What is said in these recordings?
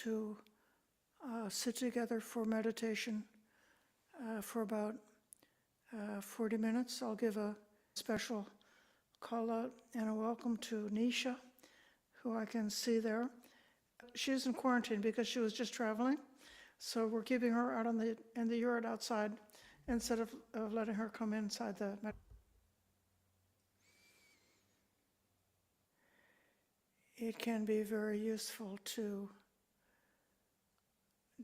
to sit together for meditation for about 40 minutes. I'll give a special call out and a welcome to Nisha, who I can see there. She's in quarantine because she was just traveling, so we're keeping her out in the yard outside instead of letting her come inside the. It can be very useful to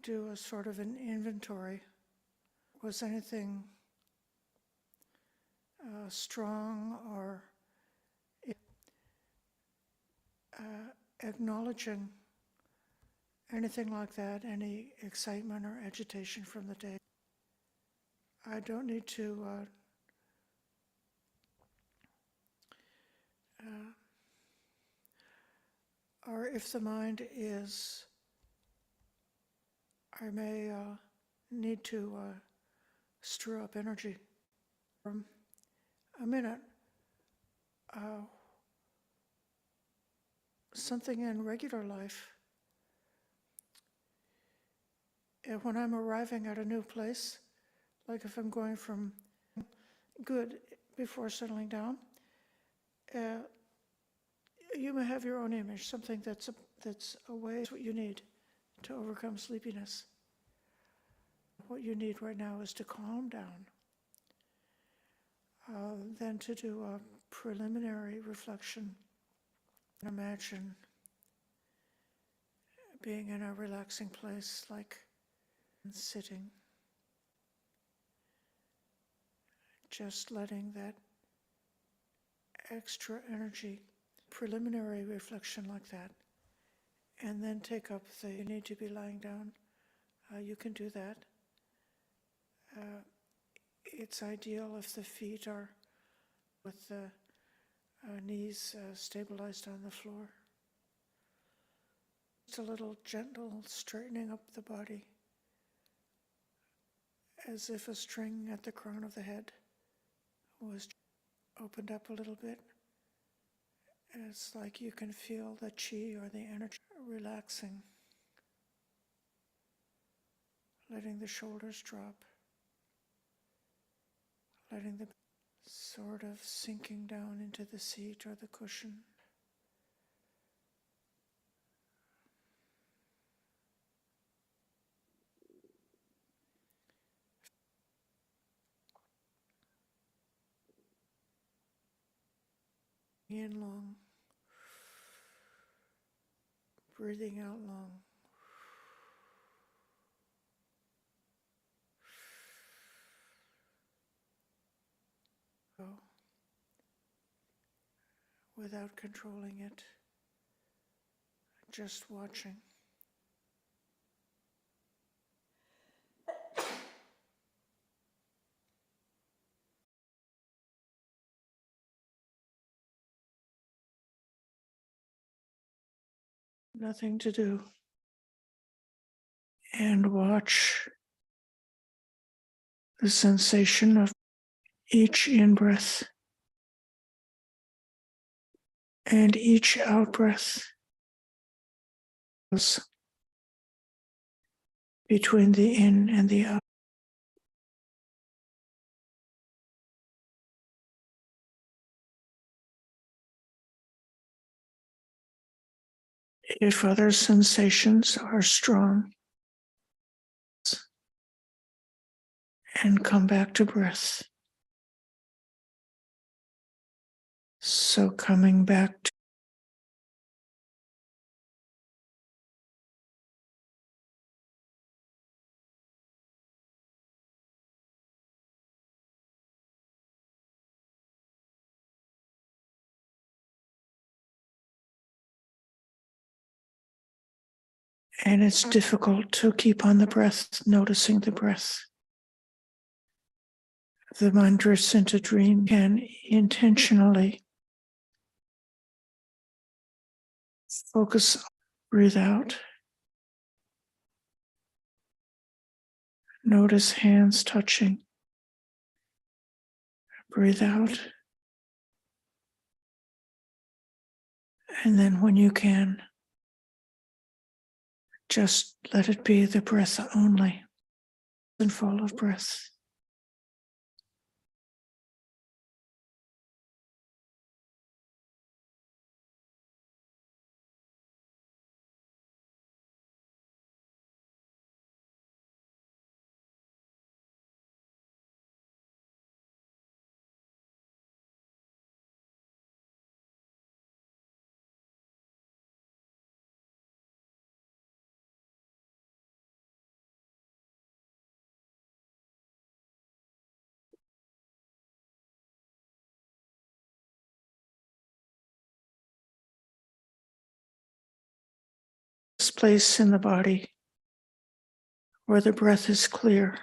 do a sort of an inventory. Was anything strong or acknowledging anything like that, any excitement or agitation from the day? I don't need to or if the mind is, I may need to stir up energy for a minute. Something in regular life, when I'm arriving at a new place, like if I'm going from good before settling down, you may have your own image, something that's a way, what you need to overcome sleepiness. What you need right now is to calm down. Then to do a preliminary reflection. Imagine being in a relaxing place like sitting. Just letting that extra energy, preliminary reflection like that, and then take up you need to be lying down. You can do that. It's ideal if the feet are with the knees stabilized on the floor. Just a little gentle straightening up the body, as if a string at the crown of the head was opened up a little bit. It's like you can feel the chi or the energy relaxing, letting the shoulders drop, letting the sort of sinking down into the seat or the cushion. In long, breathing out long. Go. Without controlling it, just watching. Nothing to do. And watch the sensation of each in-breath and each out-breath between the in and the out. If other sensations are strong, and come back to breath. So coming back to and it's difficult to keep on the breath, noticing the breath. The mind drifts into dream, can intentionally focus, breathe out. Notice hands touching. Breathe out. And then when you can, Just let it be the breath only, and full of breath. This place in the body where the breath is clear.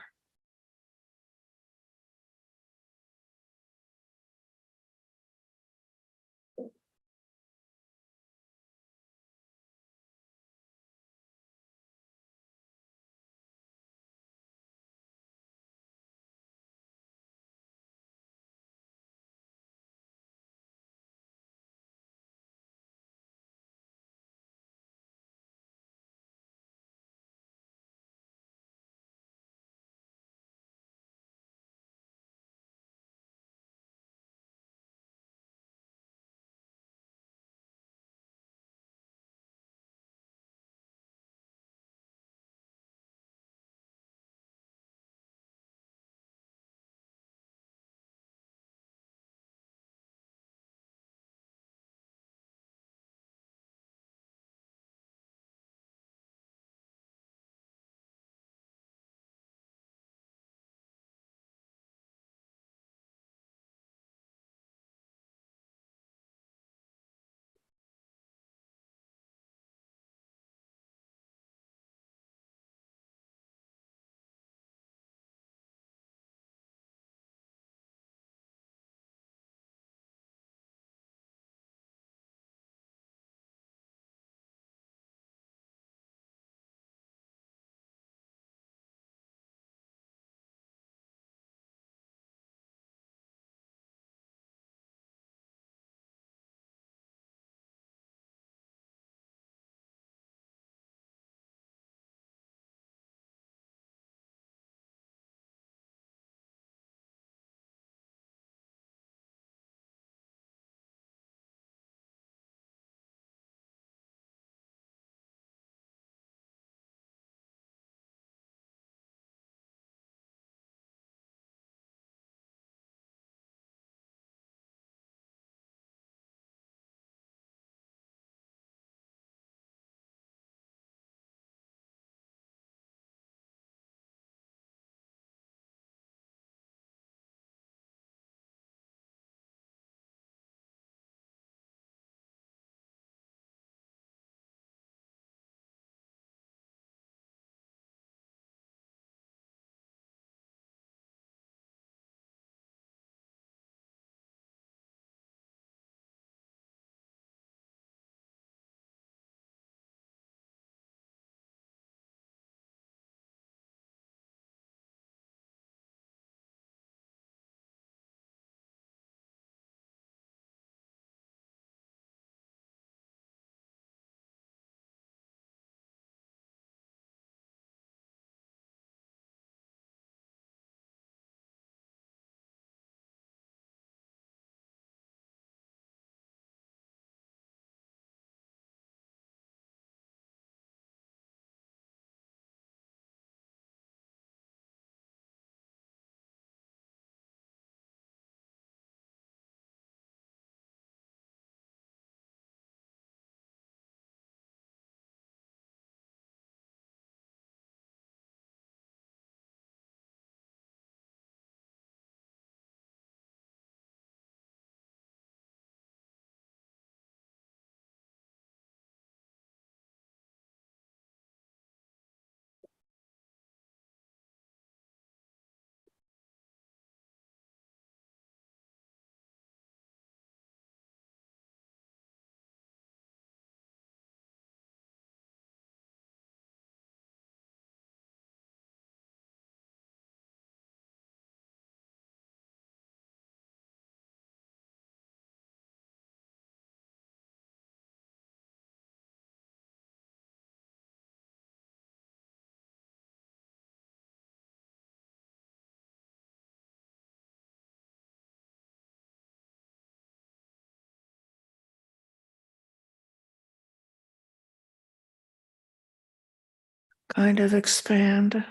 kind of expand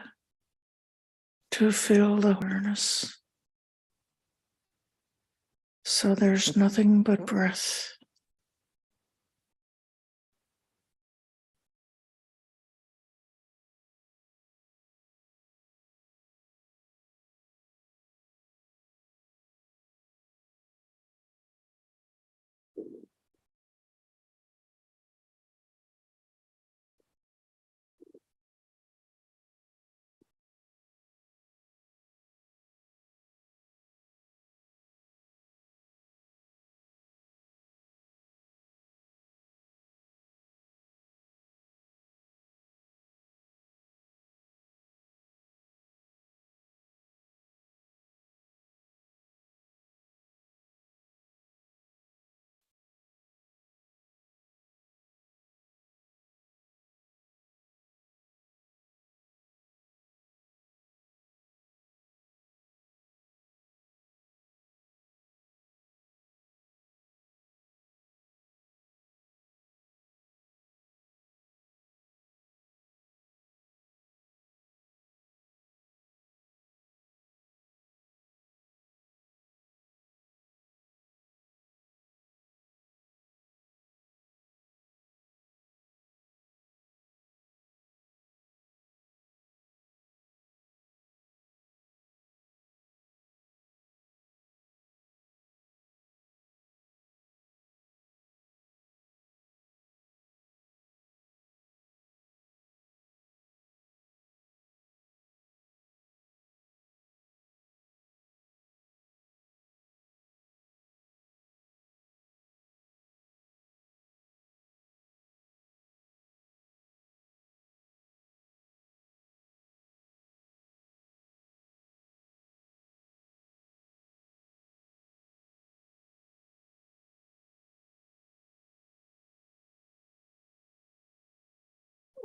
to fill the awareness. So there's nothing but breath.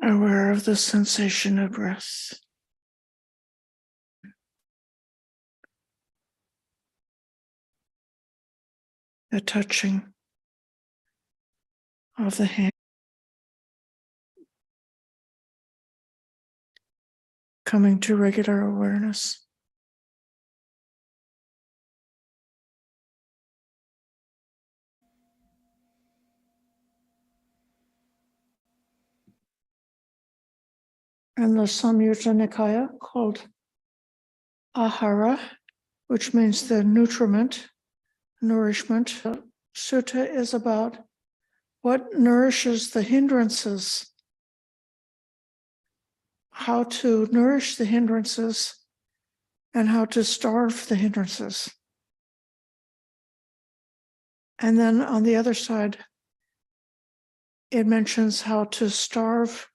Aware of the sensation of breath. The touching of the hand. Coming to regular awareness. And the Samyutta Nikaya called Ahara, which means the nutriment, nourishment. The sutta is about what nourishes the hindrances, how to nourish the hindrances, and how to starve the hindrances. And then on the other side, it mentions how to starve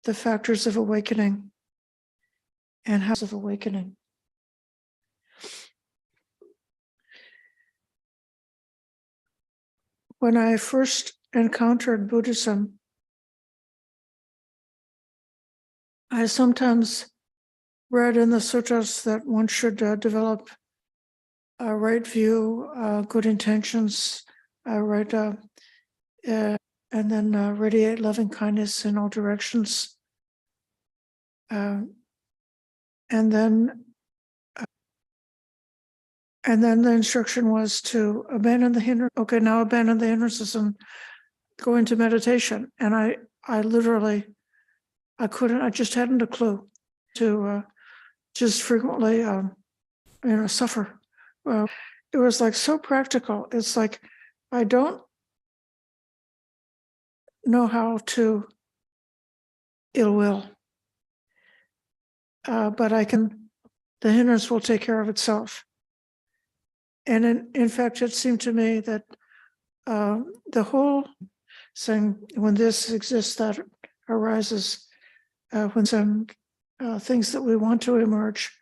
the factors of awakening and how of awakening. When I first encountered Buddhism, I sometimes read in the sutras that one should develop a right view, good intentions, and then radiate loving kindness in all directions. And then the instruction was to abandon the hindrance. Okay, now abandon the hindrances and go into meditation. And I literally, I couldn't. I just hadn't a clue to just frequently, suffer. It was like so practical. It's like I don't know how to ill will, but I can. The hindrance will take care of itself. And in fact, it seemed to me that the whole saying, when this exists, that arises, when some things that we want to emerge,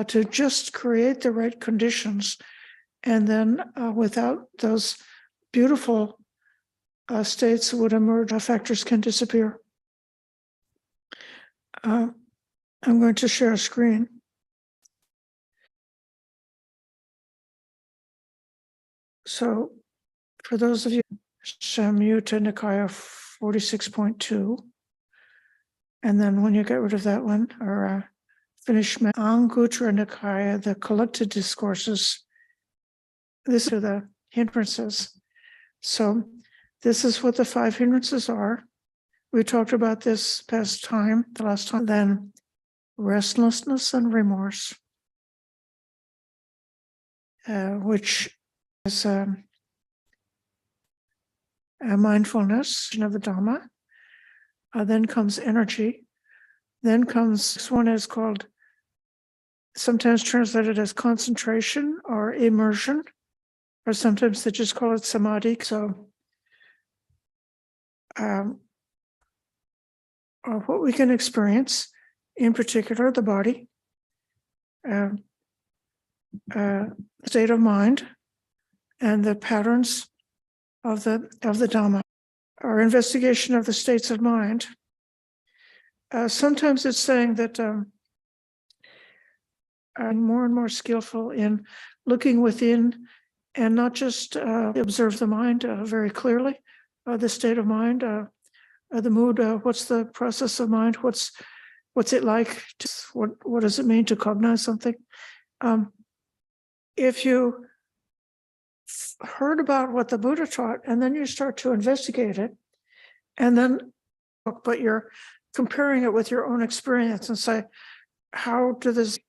to just create the right conditions, and then without those beautiful states would emerge, factors can disappear. I'm going to share a screen. So for those of you, Samyutta Nikaya 46.2, And then when you get rid of that one, or finish Anguttara Nikaya, the collected discourses, this are the hindrances. So this is what the 5 hindrances are. We talked about this the last time. Then restlessness and remorse, which is a mindfulness of the Dhamma. Then comes energy. Then comes, this one is called, sometimes translated as concentration or immersion, or sometimes they just call it samadhi. So what we can experience, in particular the body, state of mind, and the patterns of the Dhamma. Our investigation of the states of mind. Sometimes it's saying that I'm more and more skillful in looking within and not just observe the mind very clearly, the state of mind, the mood, what's the process of mind, what's it like, what does it mean to cognize something. If you heard about what the Buddha taught and then you start to investigate it, and then, but you're comparing it with your own experience and say, how do this,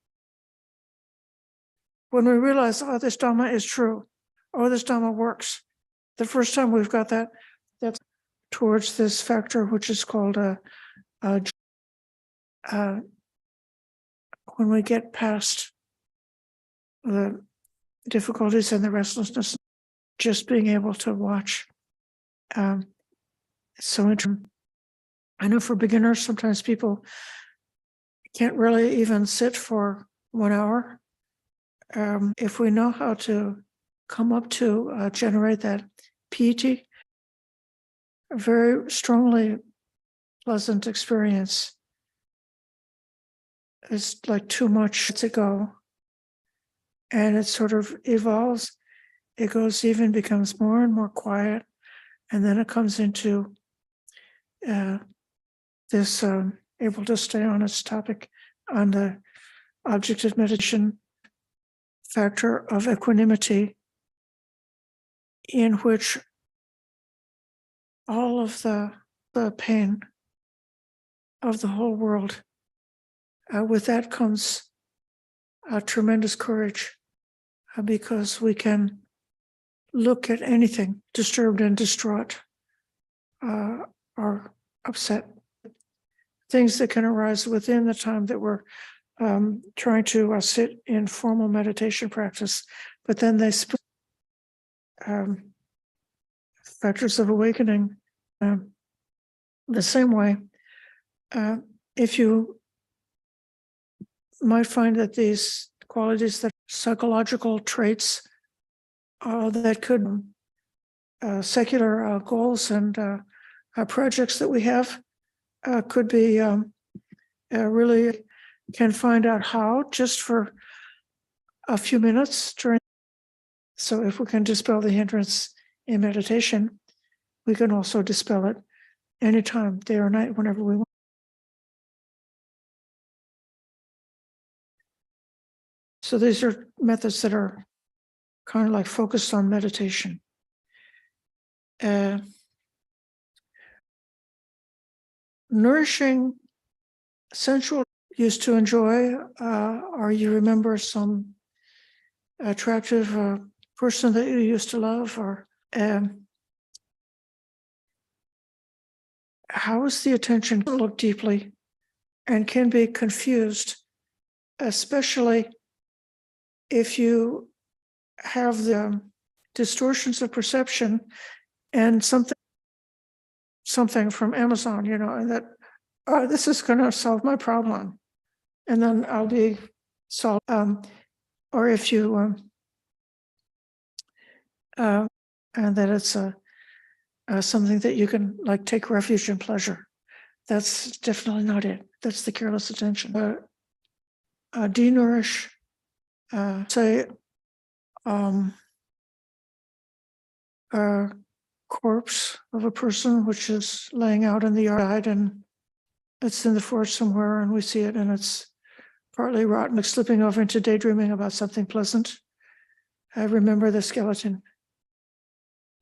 when we realize, oh, this Dhamma is true, oh, this Dhamma works, the first time we've got that, that's towards this factor, which is called when we get past the difficulties and the restlessness, just being able to watch. So I know for beginners, sometimes people can't really even sit for 1 hour. If we know how to come up to generate that piti, a very strongly pleasant experience. It's like too much to go. And it sort of evolves. It goes, even becomes more and more quiet. And then it comes into this able to stay on its topic, on the object of meditation factor of equanimity, in which all of the pain of the whole world, with that comes a tremendous courage, because we can look at anything disturbed and distraught, or upset, things that can arise within the time that we're trying to sit in formal meditation practice, but then they factors of awakening. The same way, if you might find that these qualities, that psychological traits that could secular goals and projects that we have could be really, can find out how, just for a few minutes during. So if we can dispel the hindrance in meditation, we can also dispel it anytime, day or night, whenever we want. So these are methods that are kind of like focused on meditation. Nourishing, sensual, used to enjoy, or you remember some attractive person that you used to love, or how is the attention look deeply and can be confused, especially if you have the distortions of perception and something from Amazon, and that, oh, this is going to solve my problem, and then I'll be solved. Or if you and that it's something that you can like take refuge in pleasure. That's definitely not it. That's the careless attention. Denourish, say, a corpse of a person which is laying out in the yard, and it's in the forest somewhere and we see it and it's partly rotten, like slipping over into daydreaming about something pleasant. I remember the skeleton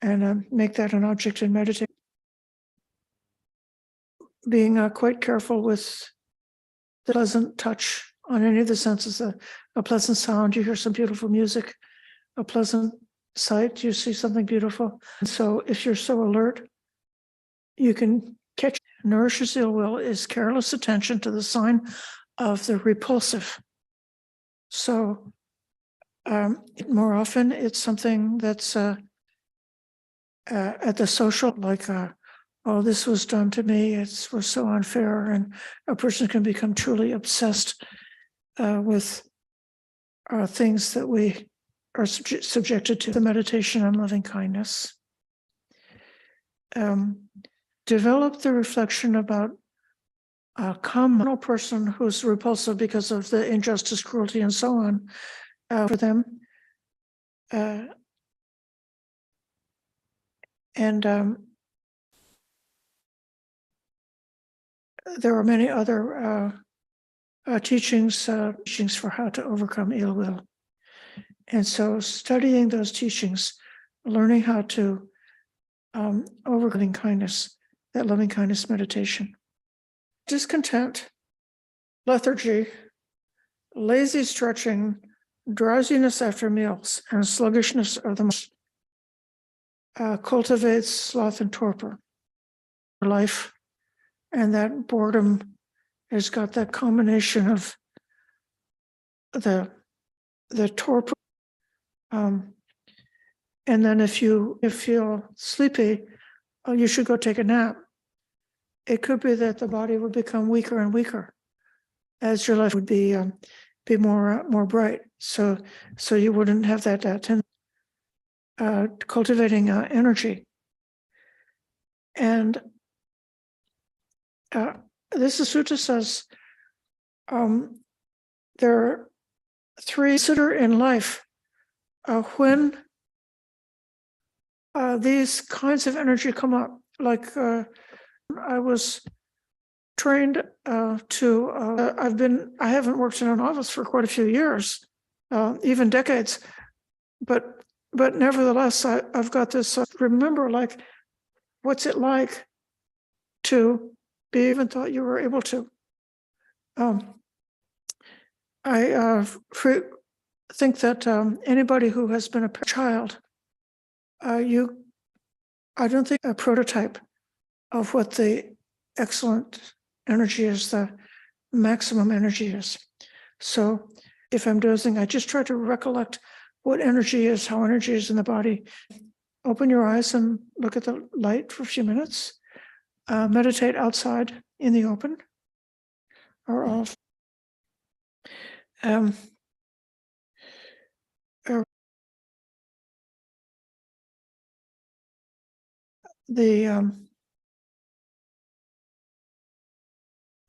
and make that an object and meditate. Being quite careful with the pleasant touch on any of the senses, a pleasant sound, you hear some beautiful music, a pleasant sight, you see something beautiful. And so if you're so alert, you can catch. Nourishes ill will is careless attention to the sign of the repulsive. So more often it's something that's at the social, like, oh, this was done to me, it was so unfair, and a person can become truly obsessed with things that we are subjected to. The meditation on loving kindness. Develop the reflection about a common person who's repulsive because of the injustice, cruelty, and so on for them. There are many other teachings for how to overcome ill will. And so studying those teachings, learning how to overcome loving kindness, that loving kindness meditation. Discontent, lethargy, lazy stretching, drowsiness after meals, and sluggishness of the mind cultivates sloth and torpor. Life, and that boredom has got that combination of the torpor. And then if you feel sleepy, you should go take a nap. It could be that the body would become weaker and weaker as your life would be more bright. So you wouldn't have that cultivating energy. And this sutta says there are three consider in life when these kinds of energy come up. Like I was trained I haven't worked in an office for quite a few years, even decades, but nevertheless I've got this remember, like, what's it like to be even thought you were able to. I think that anybody who has been a child, I don't think a prototype of what the excellent energy is, the maximum energy is. So if I'm dozing, I just try to recollect what energy is, how energy is in the body. Open your eyes and look at the light for a few minutes. Meditate outside in the open or off.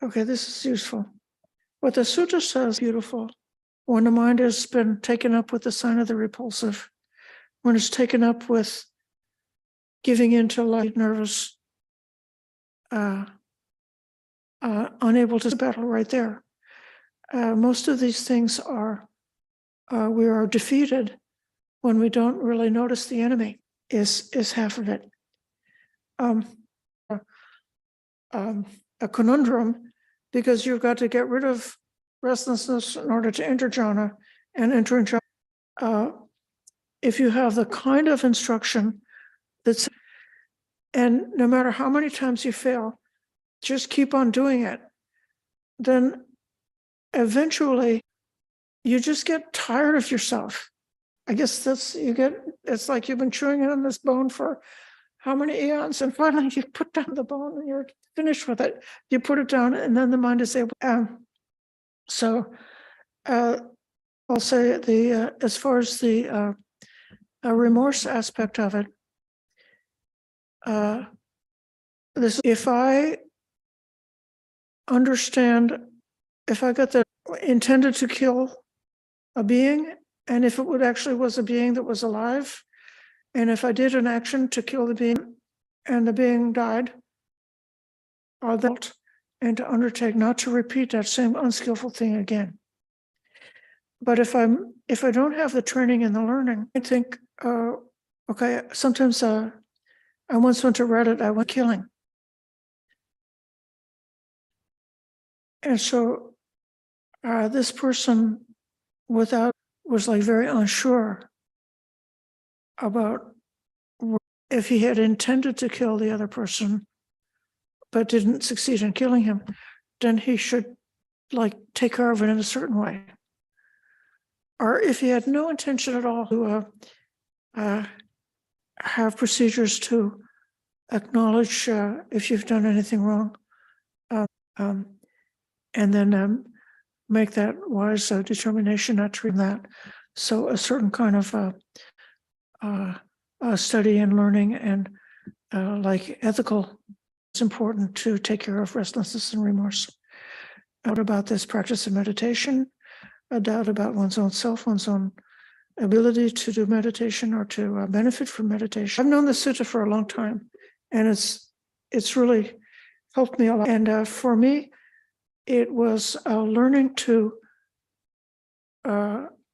Okay, this is useful. What the sutta says, beautiful. When the mind has been taken up with the sign of the repulsive, when it's taken up with giving into light, nervous, unable to battle right there. Most of these things are, we are defeated when we don't really notice the enemy is half of it. A conundrum, because you've got to get rid of restlessness in order to enter jhana, and entering jhana. If you have the kind of instruction that's, and no matter how many times you fail, just keep on doing it, then eventually you just get tired of yourself. I guess it's like you've been chewing on this bone for how many eons, and finally you put down the bone and you're finished with it. You put it down and then the mind is able. I'll say as far as the remorse aspect of it, if I understand, if I got the intended to kill a being, and if it would actually was a being that was alive, and if I did an action to kill the being and the being died, or that and to undertake not to repeat that same unskillful thing again. But if I don't have the training and the learning, I think, okay, sometimes I once went to Reddit, I went killing. And so this person was like very unsure about if he had intended to kill the other person, but didn't succeed in killing him, then he should like take care of it in a certain way. Or if he had no intention at all to have procedures to acknowledge if you've done anything wrong, and then make that wise determination not to do that. So a certain kind of study and learning and like ethical, it's important to take care of restlessness and remorse. Doubt about this practice of meditation, a doubt about one's own self, one's own ability to do meditation or to benefit from meditation. I've known the sutta for a long time, and it's really helped me a lot. And for me, it was learning to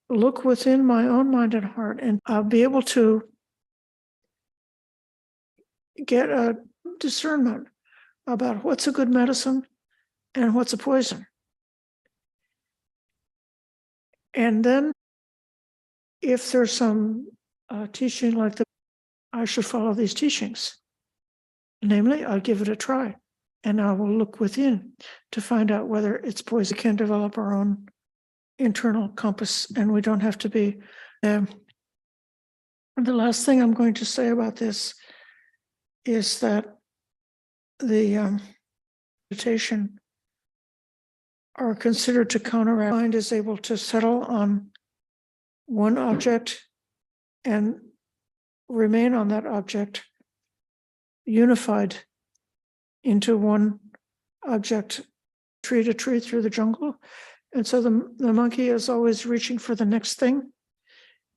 look within my own mind and heart and be able to get a discernment about what's a good medicine and what's a poison. And then if there's some teaching like I should follow these teachings. Namely, I'll give it a try and I will look within to find out whether it's poison. We can develop our own internal compass and we don't have to be. The last thing I'm going to say about this is that the meditation are considered to counteract. Mind is able to settle on one object and remain on that object, unified into one object, tree to tree through the jungle. And so the monkey is always reaching for the next thing.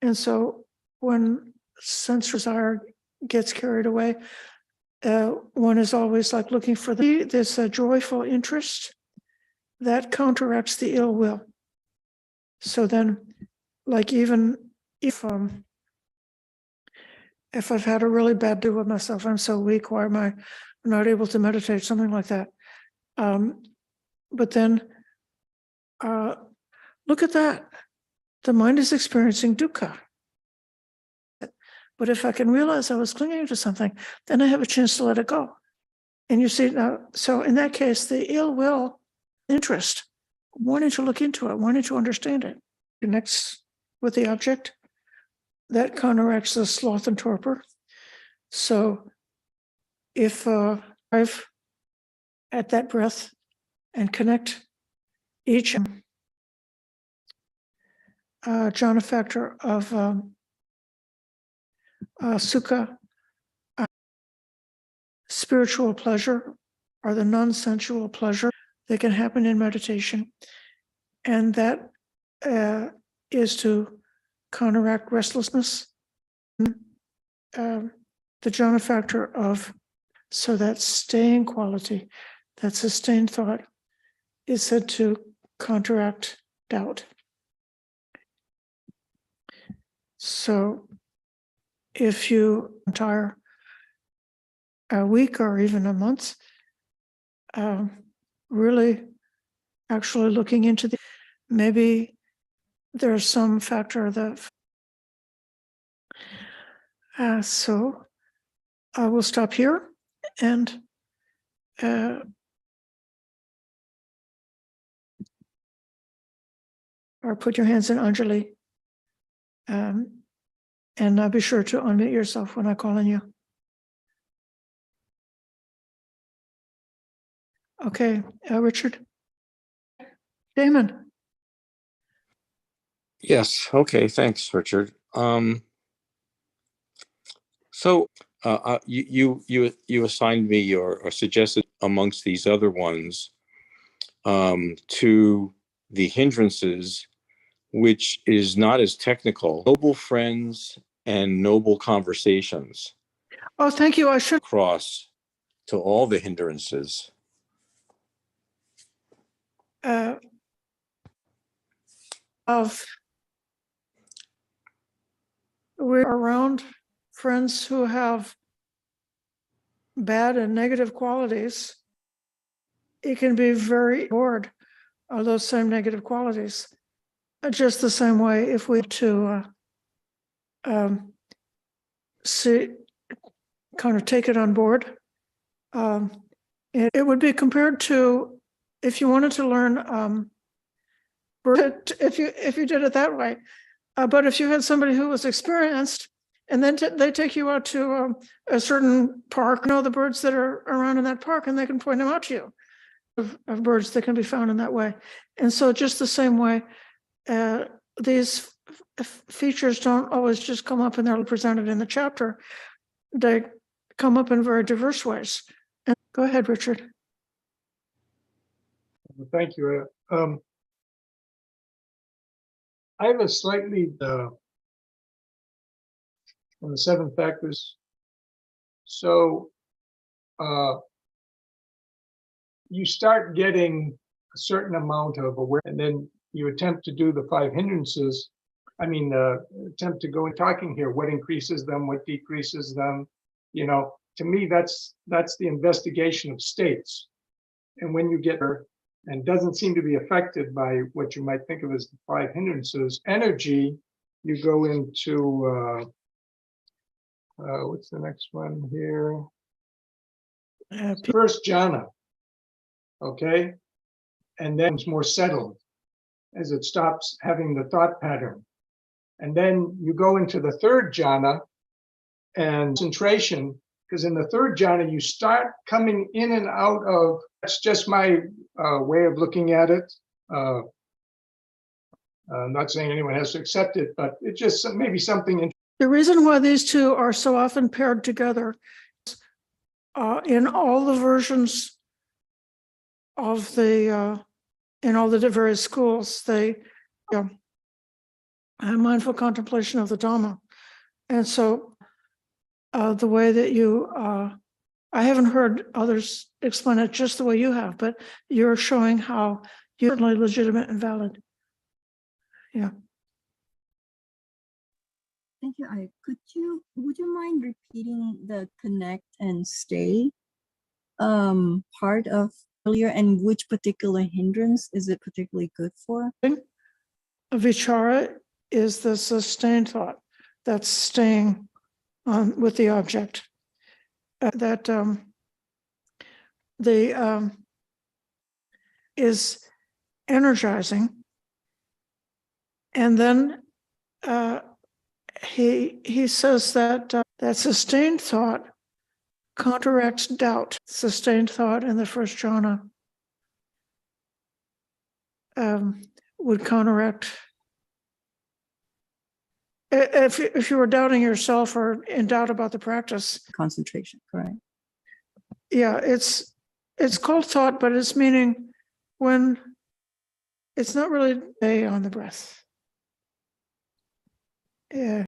And so when sense desire gets carried away, one is always like looking for this joyful interest that counteracts the ill will. So then, like even if I've had a really bad day with myself, I'm so weak, why am I not able to meditate, something like that. But then look at that. The mind is experiencing dukkha. But if I can realize I was clinging to something, then I have a chance to let it go. And you see now, so in that case, the ill will interest, wanting to look into it, wanting to understand it, connects with the object, that counteracts the sloth and torpor. So if I've at that breath and connect each jhana factor of sukha, spiritual pleasure, or the non-sensual pleasure that can happen in meditation. And that is to counteract restlessness. The jhana factor of, so that staying quality, that sustained thought, is said to counteract doubt. So if you entire a week or even a month, really actually looking into maybe there's some factor that so I will stop here and or put your hands in Anjali, and be sure to unmute yourself when I call on you. Okay, Richard. Damon. Yes. Okay. Thanks, Richard. So you assigned me or suggested amongst these other ones to the hindrances, which is not as technical. Noble friends and noble conversations. Oh, thank you. I should cross to all the hindrances. we're around friends who have bad and negative qualities, it can be very bored of those same negative qualities. Just the same way, if we to see, kind of take it on board, it would be compared to if you wanted to learn if you did it that way. But if you had somebody who was experienced, and then they take you out to a certain park, the birds that are around in that park, and they can point them out to you of birds that can be found in that way. And so just the same way, these features don't always just come up and they're presented in the chapter. They come up in very diverse ways. And go ahead, Richard. Thank you. I have a slightly on the 7 factors. So you start getting a certain amount of awareness, and then you attempt to do the 5 hindrances. Attempt to go and talking here, what increases them, what decreases them. To me, that's the investigation of states. And when you get there, and doesn't seem to be affected by what you might think of as the 5 hindrances, energy, you go into, what's the next one here? First jhana, okay? And then it's more settled as it stops having the thought pattern. And then you go into the 3rd jhana and concentration, because in the 3rd jhana, you start coming in and out of, that's just my way of looking at it. I'm not saying anyone has to accept it, but it's just maybe something. The reason why these two are so often paired together in all the versions of the, in all the various schools, they mindful contemplation of the Dhamma. And so the way that you, I haven't heard others explain it just the way you have, but you're showing how you're certainly legitimate and valid. Yeah. Thank you. Would you mind repeating the connect and stay part of earlier, and which particular hindrance is it particularly good for? Vichara is the sustained thought that's staying on with the object. Is energizing, and then he says that that sustained thought counteracts doubt. Sustained thought in the 1st jhana would counteract. If you were doubting yourself or in doubt about the practice. Concentration, correct? Yeah, it's called thought, but it's meaning when it's not really on the breath. Yeah.